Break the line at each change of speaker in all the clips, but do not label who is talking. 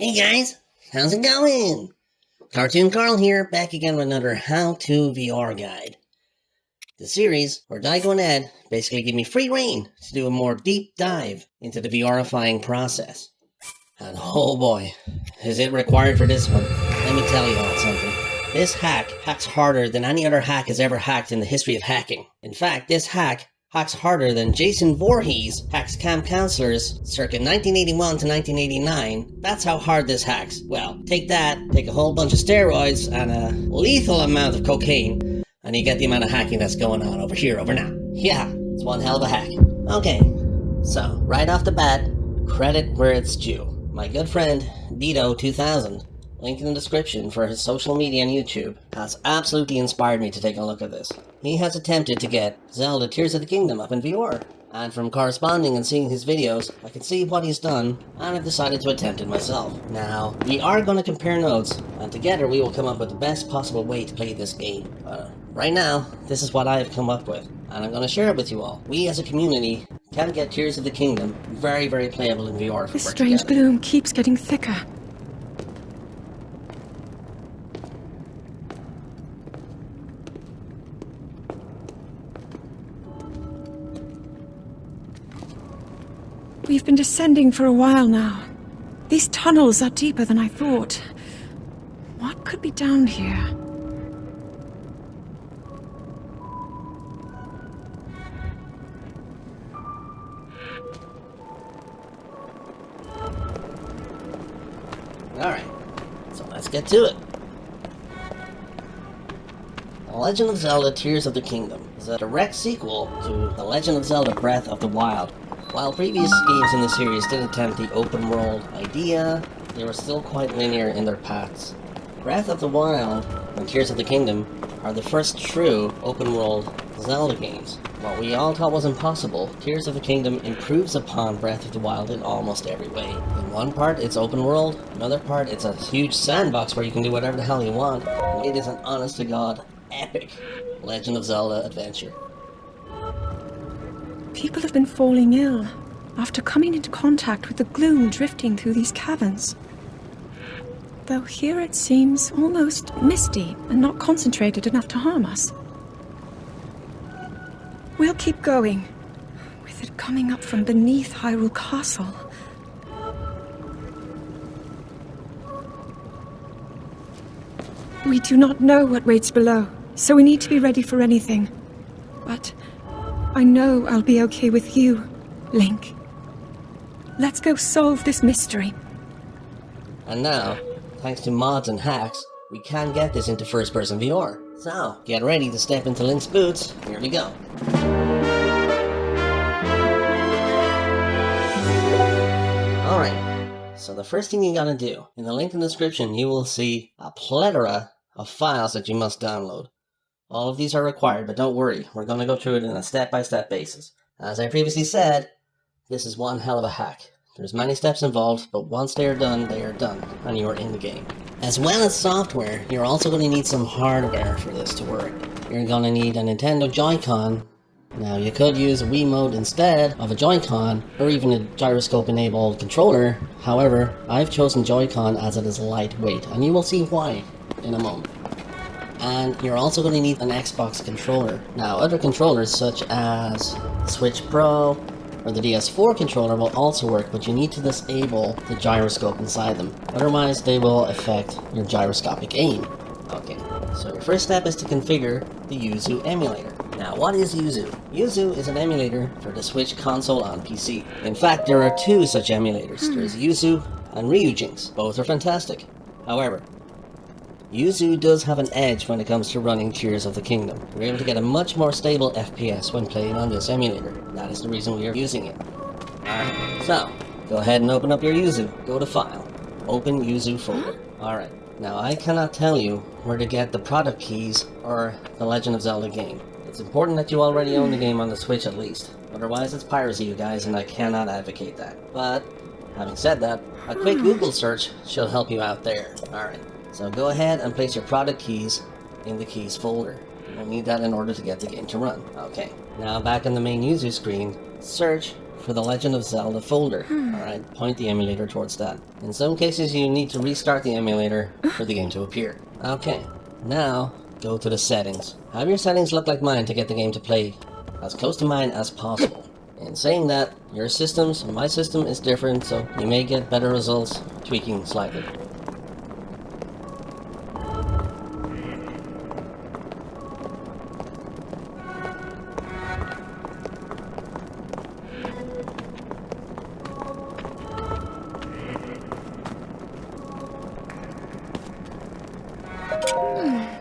Hey guys, how's it going? Cartoon Carl here, back again with another how-to VR guide. The series where Daigo and Ed basically give me free reign to do a more deep dive into the VRifying process. And oh boy, is it required for this one. Let me tell you all something. This hack hacks harder than any other hack has ever hacked in the history of hacking. In fact, this hack hacks harder than Jason Voorhees hacks camp counselors circa 1981 to 1989. That's how hard this hacks. Well, take that, take a whole bunch of steroids and a lethal amount of cocaine, and you get the amount of hacking that's going on over here, over now. Yeah, it's one hell of a hack. Okay, so right off the bat, credit where it's due. My good friend, Dedo 2000, link in the description for his social media and YouTube, has absolutely inspired me to take a look at this. He has attempted to get Zelda Tears of the Kingdom up in VR, and from corresponding and seeing his videos, I can see what he's done, and I've decided to attempt it myself. Now, we are going to compare notes, and together we will come up with the best possible way to play this game. Right now, this is what I have come up with, and I'm going to share it with you all. We as a community can get Tears of the Kingdom very, very playable in VR.
This strange gloom keeps getting thicker. We've been descending for a while now. These tunnels are deeper than I thought. What could be down here?
Alright, so let's get to it. The Legend of Zelda Tears of the Kingdom is a direct sequel to The Legend of Zelda Breath of the Wild. While previous games in the series did attempt the open world idea, they were still quite linear in their paths. Breath of the Wild and Tears of the Kingdom are the first true open world Zelda games. What we all thought was impossible, Tears of the Kingdom improves upon Breath of the Wild in almost every way. In one part it's open world, another part it's a huge sandbox where you can do whatever the hell you want. It is an honest to god epic Legend of Zelda adventure.
People have been falling ill after coming into contact with the gloom drifting through these caverns. Though here it seems almost misty and not concentrated enough to harm us. We'll keep going, with it coming up from beneath Hyrule Castle. We do not know what waits below, so we need to be ready for anything. But I know I'll be okay with you, Link. Let's go solve this mystery.
And now, thanks to mods and hacks, we can get this into first-person VR. So, get ready to step into Link's boots. Here we go. Alright, so the first thing you gotta do, in the link in the description you will see a plethora of files that you must download. All of these are required, but don't worry, we're gonna go through it in a step-by-step basis. As I previously said, this is one hell of a hack. There's many steps involved, but once they are done, and you are in the game. As well as software, you're also going to need some hardware for this to work. You're going to need a Nintendo Joy-Con. Now, you could use a Wiimote instead of a Joy-Con, or even a gyroscope-enabled controller. However, I've chosen Joy-Con as it is lightweight, and you will see why in a moment. And you're also going to need an Xbox controller. Now, other controllers such as the Switch Pro or the DS4 controller will also work, but you need to disable the gyroscope inside them. Otherwise, they will affect your gyroscopic aim. Okay, so your first step is to configure the Yuzu emulator. Now, what is Yuzu? Yuzu is an emulator for the Switch console on PC. In fact, there are two such emulators. There's Yuzu and Ryujinx. Both are fantastic. However, Yuzu does have an edge when it comes to running Tears of the Kingdom. We're able to get a much more stable FPS when playing on this emulator. That is the reason we are using it. Alright, so, go ahead and open up your Yuzu. Go to File. Open Yuzu folder. Alright, now I cannot tell you where to get the product keys or the Legend of Zelda game. It's important that you already own the game on the Switch at least. Otherwise it's piracy, you guys, and I cannot advocate that. But, having said that, a quick Google search should help you out there. Alright. So go ahead and place your product keys in the keys folder. You'll need that in order to get the game to run. Okay, now back on the main user screen, search for the Legend of Zelda folder. Alright, point the emulator towards that. In some cases you need to restart the emulator for the game to appear. Okay, now go to the settings. Have your settings look like mine to get the game to play as close to mine as possible. In saying that, your systems and my system is different, so you may get better results tweaking slightly.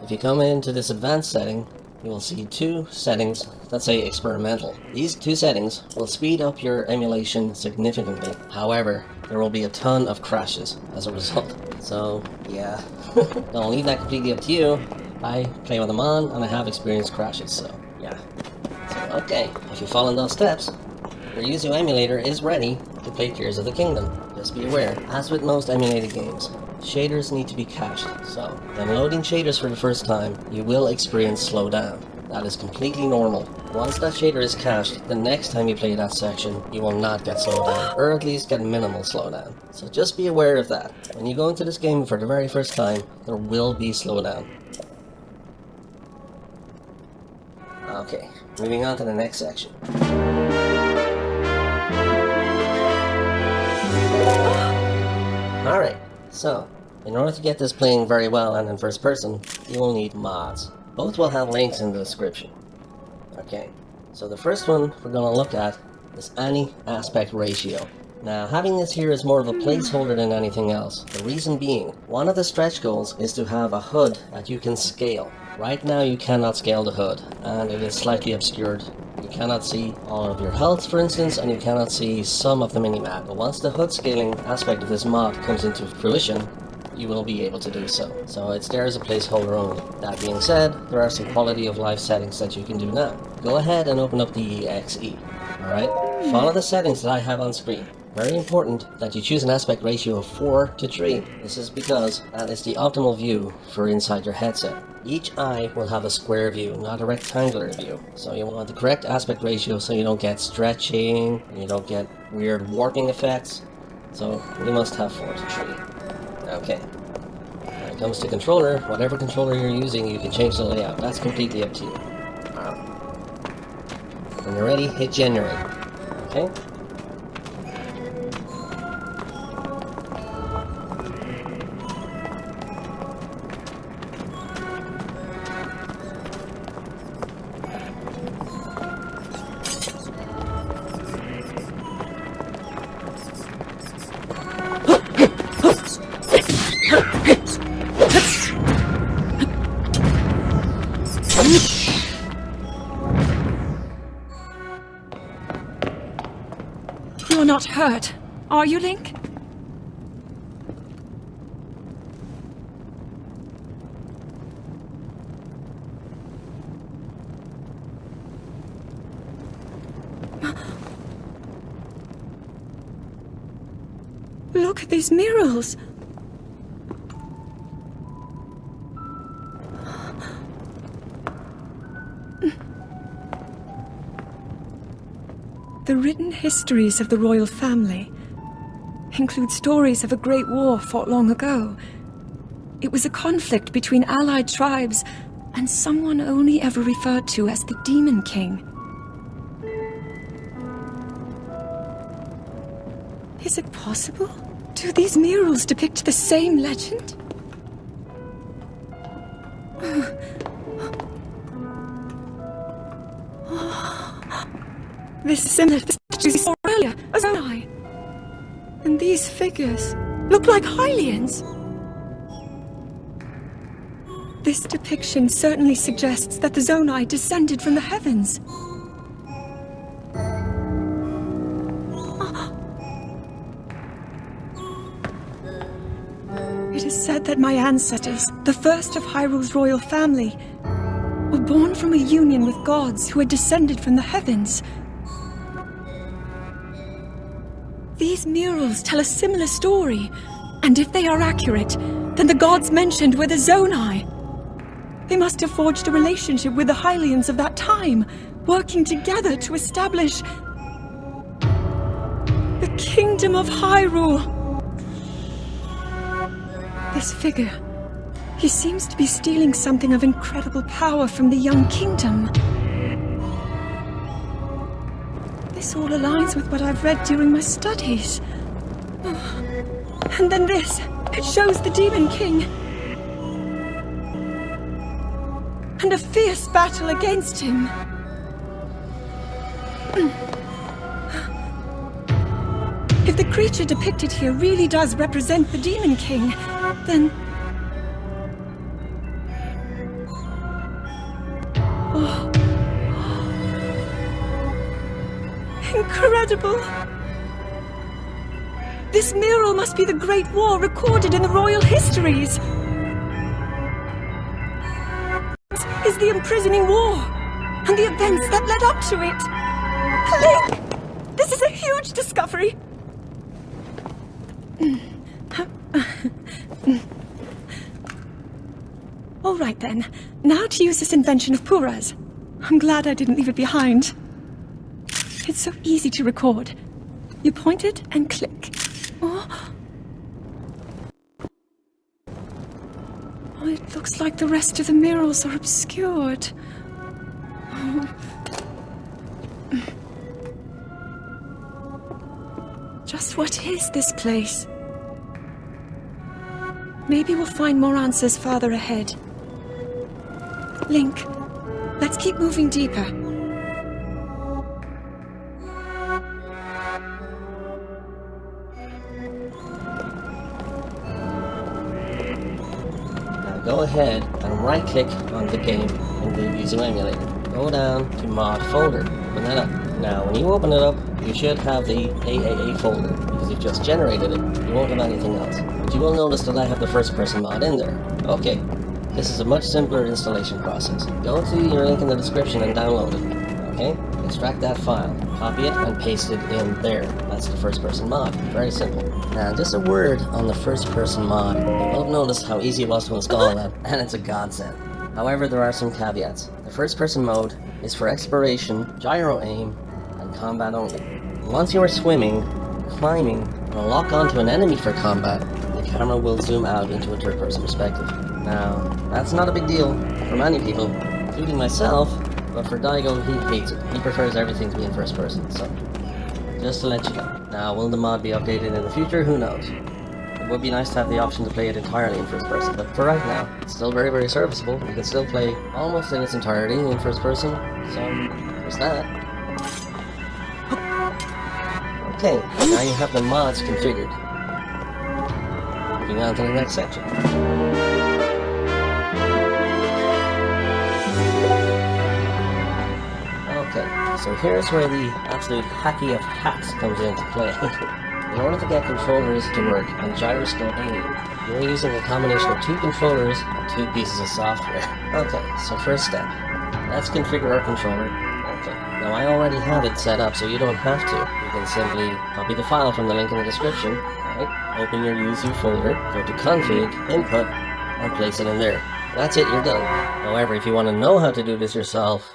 If you come into this advanced setting, you will see two settings that say experimental. These two settings will speed up your emulation significantly. However, there will be a ton of crashes as a result. So, yeah. I'll leave that completely up to you. I play with them on and I have experienced crashes, so yeah. So, okay, if you follow those steps, your Yuzu emulator is ready to play Tears of the Kingdom. Just be aware, as with most emulated games, shaders need to be cached, so when loading shaders for the first time, you will experience slowdown. That is completely normal. Once that shader is cached, the next time you play that section, you will not get slowed down, or at least get minimal slowdown. So just be aware of that. When you go into this game for the very first time, there will be slowdown. Okay, moving on to the next section. Alright, so in order to get this playing very well and in first person, you will need mods. Both will have links in the description. Okay, so the first one we're going to look at is any aspect ratio. Now, having this here is more of a placeholder than anything else. The reason being, one of the stretch goals is to have a HUD that you can scale. Right now you cannot scale the HUD, and it is slightly obscured. You cannot see all of your health, for instance, and you cannot see some of the minimap. But once the HUD scaling aspect of this mod comes into fruition, you will be able to do so. So it's there as a placeholder only. That being said, there are some quality of life settings that you can do now. Go ahead and open up the EXE. Alright? Follow the settings that I have on screen. Very important that you choose an aspect ratio of 4 to 3. This is because that is the optimal view for inside your headset. Each eye will have a square view, not a rectangular view. So you want the correct aspect ratio so you don't get stretching, and you don't get weird warping effects. So you must have 4 to 3. Okay. When it comes to controller, whatever controller you're using, you can change the layout. That's completely up to you. When you're ready, hit generate. Okay?
You're not hurt, are you, Link? Look at these murals. The written histories of the royal family include stories of a great war fought long ago. It was a conflict between allied tribes and someone only ever referred to as the Demon King. Is it possible? Do these murals depict the same legend? This is similar to the statues we saw earlier, as I. And these figures look like Hylians. This depiction certainly suggests that the Zonai descended from the heavens. It is said that my ancestors, the first of Hyrule's royal family, were born from a union with gods who had descended from the heavens. These murals tell a similar story, and if they are accurate, then the gods mentioned were the Zonai. They must have forged a relationship with the Hylians of that time, working together to establish... kingdom of Hyrule! This figure, he seems to be stealing something of incredible power from the young kingdom. This all aligns with what I've read during my studies. And then this, it shows the Demon King. And a fierce battle against him. If the creature depicted here really does represent the Demon King, then... Oh. Incredible! This mural must be the Great War recorded in the royal histories! This is the imprisoning war, and the events that led up to it! Link! This is a huge discovery! All right then, now to use this invention of Pura's. I'm glad I didn't leave it behind. It's so easy to record. You point it and click. Oh, it looks like the rest of the murals are obscured. Just what is this place? Maybe we'll find more answers farther ahead. Link, let's keep moving deeper.
Now go ahead and right-click on the game in the Yuzu emulator. Go down to Mod folder. Open that up. Now when you open it up, you should have the AAA folder, because you've just generated it. You won't have anything else. But you will notice that I have the first person mod in there. Okay, this is a much simpler installation process. Go to your link in the description and download it. Okay, extract that file, copy it, and paste it in there. That's the first person mod. Very simple. Now, just a word on the first person mod. You will have noticed how easy it was to install that, and it's a godsend. However, there are some caveats. The first person mode is for exploration, gyro aim, and combat only. Once you are swimming, climbing, or lock onto an enemy for combat, the camera will zoom out into a third person perspective. Now, that's not a big deal for many people, including myself, but for Daigo, he hates it. He prefers everything to be in first person, so just to let you know. Now, will the mod be updated in the future? Who knows? It would be nice to have the option to play it entirely in first person, but for right now, it's still very, very serviceable. You can still play almost in its entirety in first person, so there's that. Okay, now you have the mods configured. Moving on to the next section. Okay, so here's where the absolute hacky of hacks comes into play. In order to get controllers to work on gyroscope aiming, you're using a combination of 2 controllers and 2 pieces of software. Okay, so first step, let's configure our controller. Okay, now I already have it set up, so you don't have to. You can simply copy the file from the link in the description, right? Open your Yuzu folder, go to config, input, and place it in there. That's it, you're done. However, if you want to know how to do this yourself,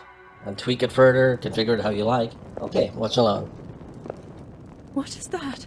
and tweak it further, configure it how you like, okay, watch along.
What is that?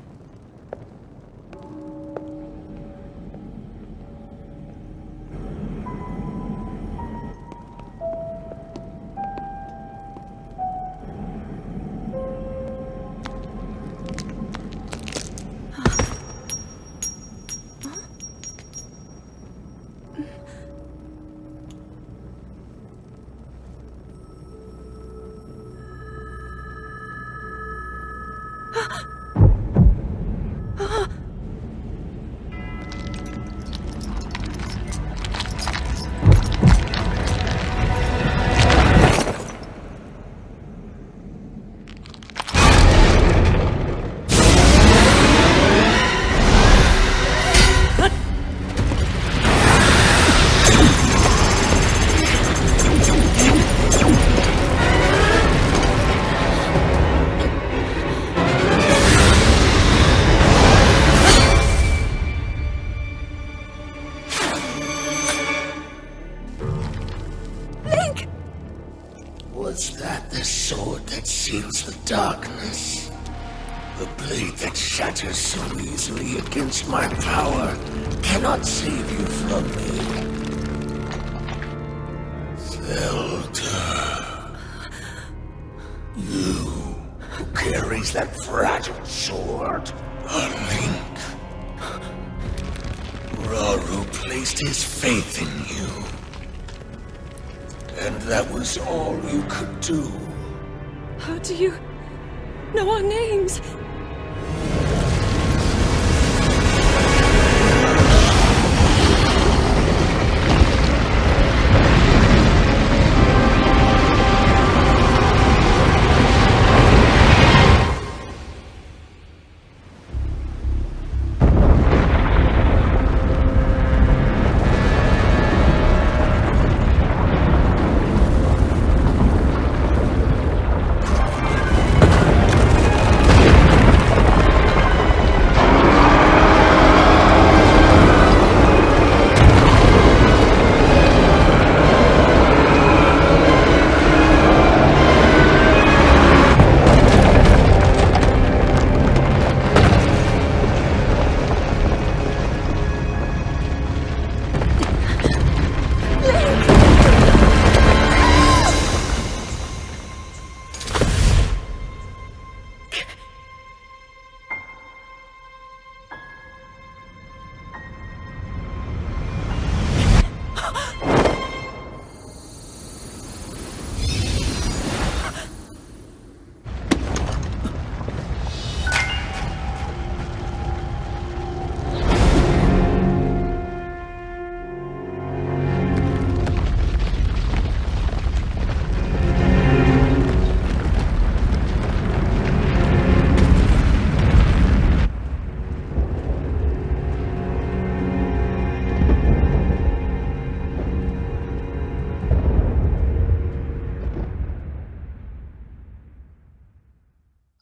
Was that the sword that seals the darkness? The blade that shatters so easily against my power cannot save you from me. Zelda. You who carries that fragile sword. A Link. Raru placed his faith in you. And that was all you could do.
How do you know our names?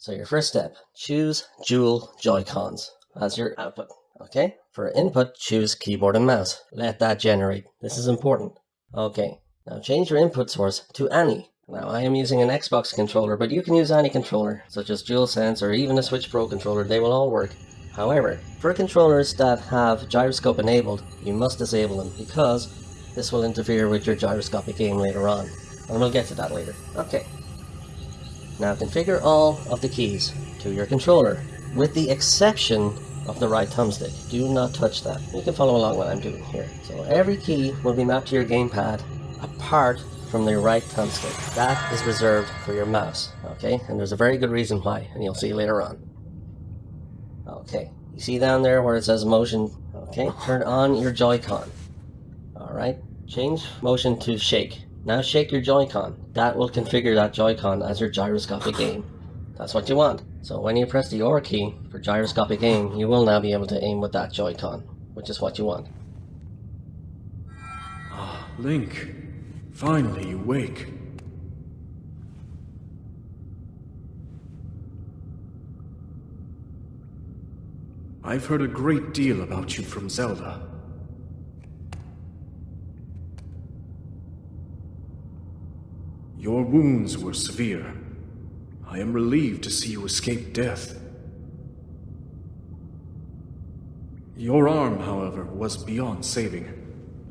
So your first step, choose dual Joy-Cons as your output. Okay? For input, choose keyboard and mouse. Let that generate. This is important. Okay. Now change your input source to any. Now I am using an Xbox controller, but you can use any controller, such as DualSense or even a Switch Pro controller. They will all work. However, for controllers that have gyroscope enabled, you must disable them because this will interfere with your gyroscopic game later on. And we'll get to that later. Okay. Now configure all of the keys to your controller, with the exception of the right thumbstick. Do not touch that. You can follow along what I'm doing here. So every key will be mapped to your gamepad apart from the right thumbstick. That is reserved for your mouse, okay? And there's a very good reason why, and you'll see later on. Okay, you see down there where it says motion, okay? Turn on your Joy-Con. Alright, change motion to shake. Now shake your Joy-Con. That will configure that Joy-Con as your gyroscopic aim. That's what you want. So when you press the R key for gyroscopic aim, you will now be able to aim with that Joy-Con, which is what you want.
Ah, Link. Finally you wake. I've heard a great deal about you from Zelda. Your wounds were severe. I am relieved to see you escape death. Your arm, however, was beyond saving.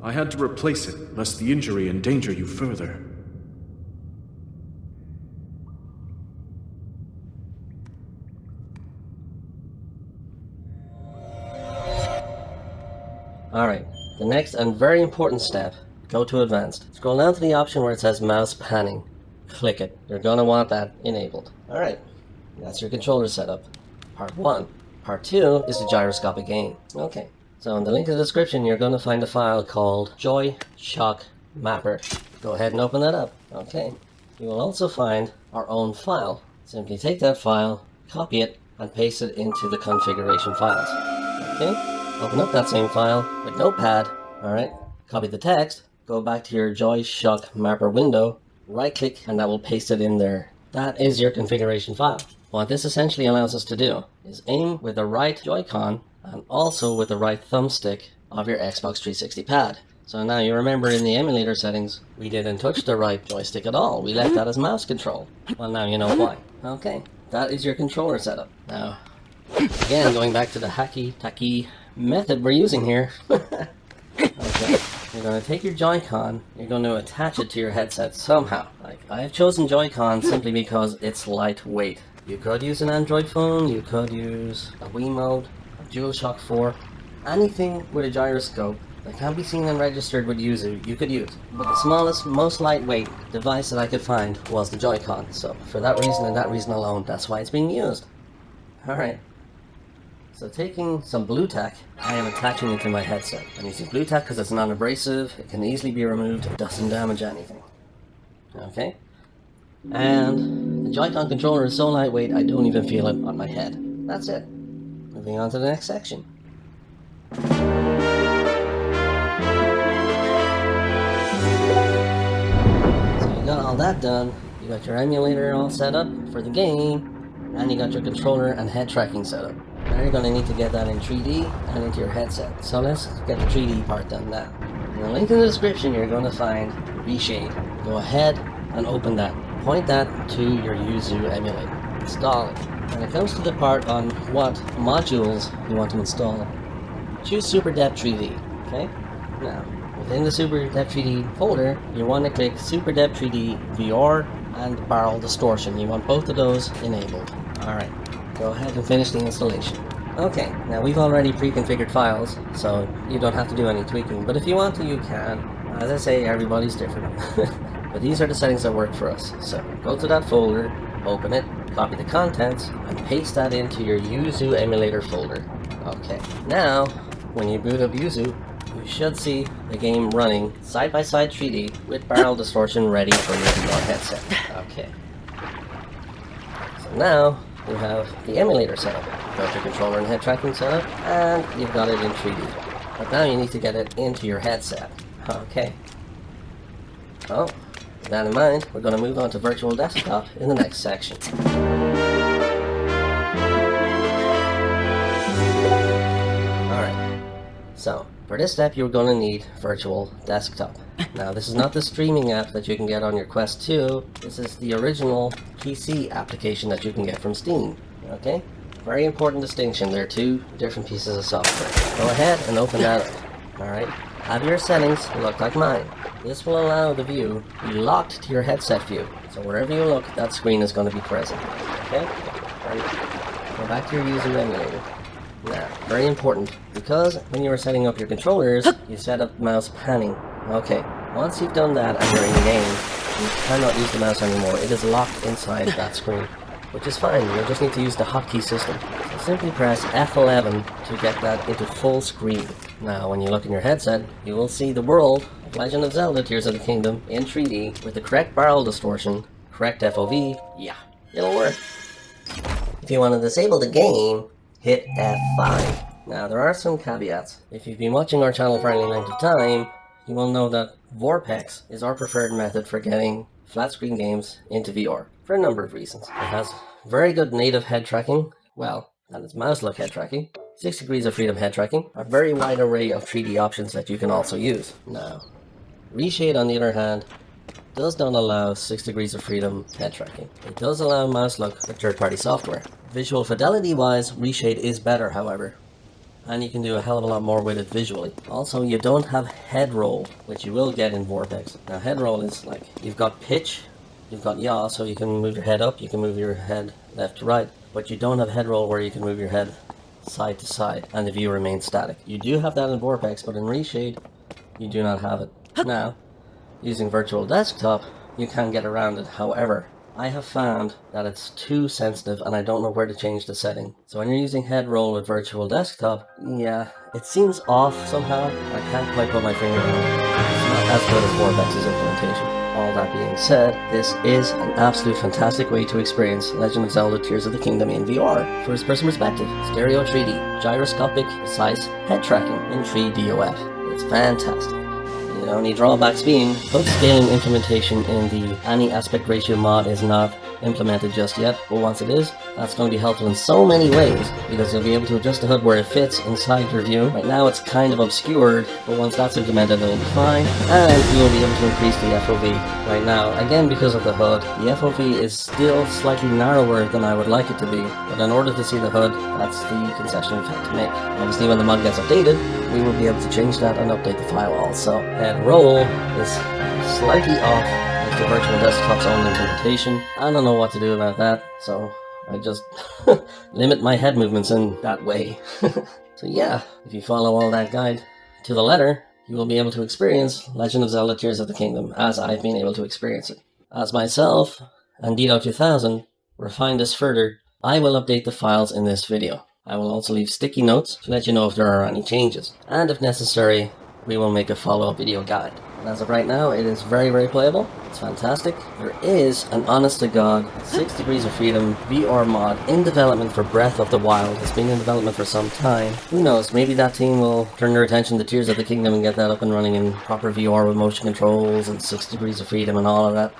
I had to replace it, lest the injury endanger you further.
Alright, the next and very important step, go to Advanced. Scroll down to the option where it says Mouse Panning. Click it. You're going to want that enabled. Alright, that's your controller setup. Part 1. Part 2 is the gyroscopic aim. Okay, so in the link in the description you're going to find a file called Joyshock Mapper. Go ahead and open that up. Okay, you will also find our own file. Simply take that file, copy it, and paste it into the configuration files. Okay, open up that same file with Notepad. Alright, copy the text, go back to your Joyshock Mapper window, right click, and that will paste it in there. That is your configuration file. What this essentially allows us to do is aim with the right Joy-Con and also with the right thumbstick of your Xbox 360 pad. So now you remember in the emulator settings, we didn't touch the right joystick at all. We left that as mouse control. Well, now you know why. Okay. that is your controller setup. Now, again, going back to the hacky-tacky method we're using here. Okay, you're going to take your Joy-Con, you're going to attach it to your headset somehow. Like, I have chosen Joy-Con simply because it's lightweight. You could use an Android phone, you could use a Wiimote, a Joyshock 4, anything with a gyroscope that can be seen and registered with Yuzu, you could use. But the smallest, most lightweight device that I could find was the Joy-Con. So for that reason and that reason alone, that's why it's being used. Alright. So taking some blue tack, I am attaching it to my headset. I'm using blue tack because it's non-abrasive, it can easily be removed, it doesn't damage anything. Okay? And the Joy-Con controller is so lightweight I don't even feel it on my head. That's it. Moving on to the next section. So you got all that done, you got your emulator all set up for the game, and you got your controller and head tracking set up. Now you're going to need to get that in 3D and into your headset. So let's get the 3D part done now. In the link in the description you're going to find Reshade. Go ahead and open that. Point that to your Yuzu emulator. Install it. When it comes to the part on what modules you want to install, choose Super Depth 3D. Okay? Now, within the Super Depth 3D folder, you want to click Super Depth 3D VR and Barrel Distortion. You want both of those enabled. Alright. Go ahead and finish the installation. Okay, now we've already pre-configured files, so you don't have to do any tweaking, but if you want to, you can. As I say, everybody's different. But these are the settings that work for us. So, go to that folder, open it, copy the contents, and paste that into your Yuzu emulator folder. Okay, now, when you boot up Yuzu, you should see the game running side-by-side 3D with barrel distortion ready for your headset. Okay. So now, you have the emulator setup. You've got your controller and head tracking setup, and you've got it in 3D. But now you need to get it into your headset. Okay. So, with that in mind, we're going to move on to virtual desktop in the next section. Alright. So, for this step you're going to need virtual desktop. Now this is not the streaming app that you can get on your Quest 2, this is the original PC application that you can get from Steam. Okay? Very important distinction, they're two different pieces of software. Go ahead and open that up. Alright? Have your settings look like mine. This will allow the view to be locked to your headset view. So wherever you look, that screen is going to be present. Okay? And go back to your Yuzu emulator. Now, very important, because when you are setting up your controllers, you set up mouse panning. Okay, once you've done that and you're in the game, you cannot use the mouse anymore. It is locked inside that screen, which is fine. You'll just need to use the hotkey system. So simply press F11 to get that into full screen. Now, when you look in your headset, you will see the world of Legend of Zelda Tears of the Kingdom in 3D with the correct barrel distortion, correct FOV. Yeah, it'll work. If you want to disable the game, hit F5. Now, there are some caveats. If you've been watching our channel for any length of time, you will know that Vorpex is our preferred method for getting flat screen games into VR, for a number of reasons. It has very good native head tracking, well, and it's mouse-look head tracking, 6 degrees of freedom head tracking, a very wide array of 3D options that you can also use. Now, Reshade, on the other hand, does not allow 6 degrees of freedom head tracking. It does allow mouse-look with third-party software. Visual fidelity-wise, Reshade is better, however, and you can do a hell of a lot more with it visually. Also, you don't have head roll, which you will get in Vortex. Now, head roll is like, you've got pitch, you've got yaw, so you can move your head up, you can move your head left to right, but you don't have head roll where you can move your head side to side, and the view remains static. You do have that in Vortex, but in Reshade, you do not have it. Now, using virtual desktop, you can get around it. However, I have found that it's too sensitive and I don't know where to change the setting. So when you're using head roll with virtual desktop, yeah, it seems off somehow. I can't quite put my finger on it. It's not as good as Vortex's implementation. All that being said, this is an absolute fantastic way to experience Legend of Zelda Tears of the Kingdom in VR. First person perspective, stereo 3D, gyroscopic, precise head tracking in 3DOF. It's fantastic. You The only drawbacks being, hood scaling implementation in the Any Aspect Ratio mod is not implemented just yet, but once it is, that's going to be helpful in so many ways, because you'll be able to adjust the HUD where it fits inside your view. Right now it's kind of obscured, but once that's implemented it'll be fine, and you will be able to increase the FOV. Right now, again because of the HUD, the FOV is still slightly narrower than I would like it to be, but in order to see the HUD, that's the concession we've had to make. Obviously when the mod gets updated, we will be able to change that and update the file also. Head roll is slightly off. The virtual desktop's own implementation. I don't know what to do about that, so I just limit my head movements in that way. So yeah, if you follow all that guide to the letter, you will be able to experience Legend of Zelda Tears of the Kingdom as I've been able to experience it. As myself and Dedo 2000 refine this further, I will update the files in this video. I will also leave sticky notes to let you know if there are any changes, and if necessary, we will make a follow-up video guide. And as of right now, it is very, very playable. It's fantastic. There is an honest-to-God 6 Degrees of Freedom VR mod in development for Breath of the Wild. It's been in development for some time. Who knows, maybe that team will turn their attention to Tears of the Kingdom and get that up and running in proper VR with motion controls and 6 Degrees of Freedom and all of that.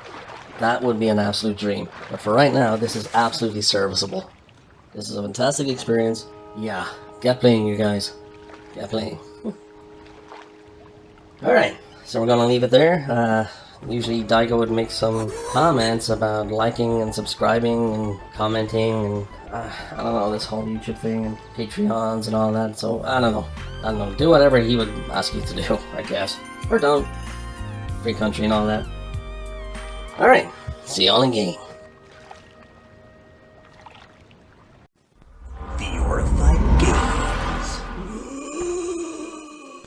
That would be an absolute dream. But for right now, this is absolutely serviceable. This is a fantastic experience. Yeah, get playing, you guys. Get playing. Alright. So we're gonna leave it there. Usually Daigo would make some comments about liking and subscribing and commenting and I don't know, this whole YouTube thing and Patreons and all that, so I don't know. Do whatever he would ask you to do, I guess. Or don't. Free country and all that. Alright, see y'all in game.